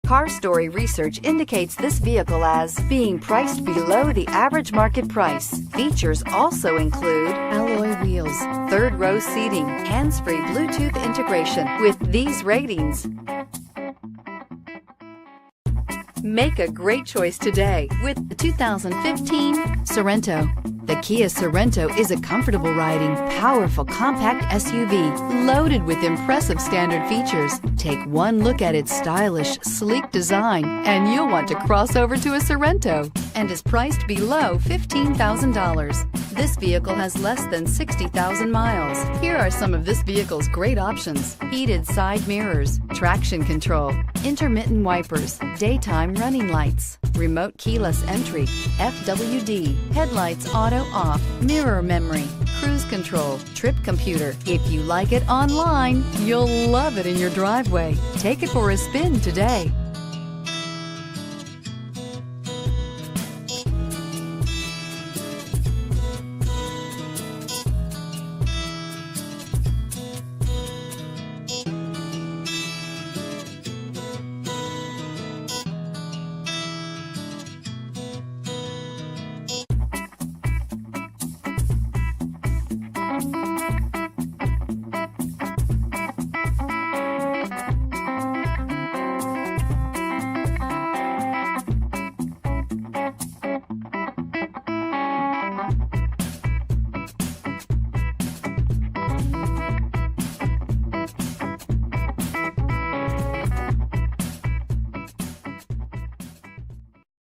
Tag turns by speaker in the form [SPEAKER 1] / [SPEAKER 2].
[SPEAKER 1] Car Story research indicates this vehicle as being priced below the average market price. Features also include alloy wheels, third-row seating, hands-free Bluetooth integration. With these ratings, make a great choice today with the 2015 Sorento. The Kia Sorento is a comfortable riding, powerful compact SUV loaded with impressive standard features. Take one look at its stylish, sleek design and you'll want to cross over to a Sorento, and is priced below $15,000. This vehicle has less than 60,000 miles. Here are some of this vehicle's great options: heated side mirrors, traction control, intermittent wipers, daytime running lights, remote keyless entry, FWD, headlights auto off, mirror memory, cruise control, trip computer. If you like it online, you'll love it in your driveway. Take it for a spin today.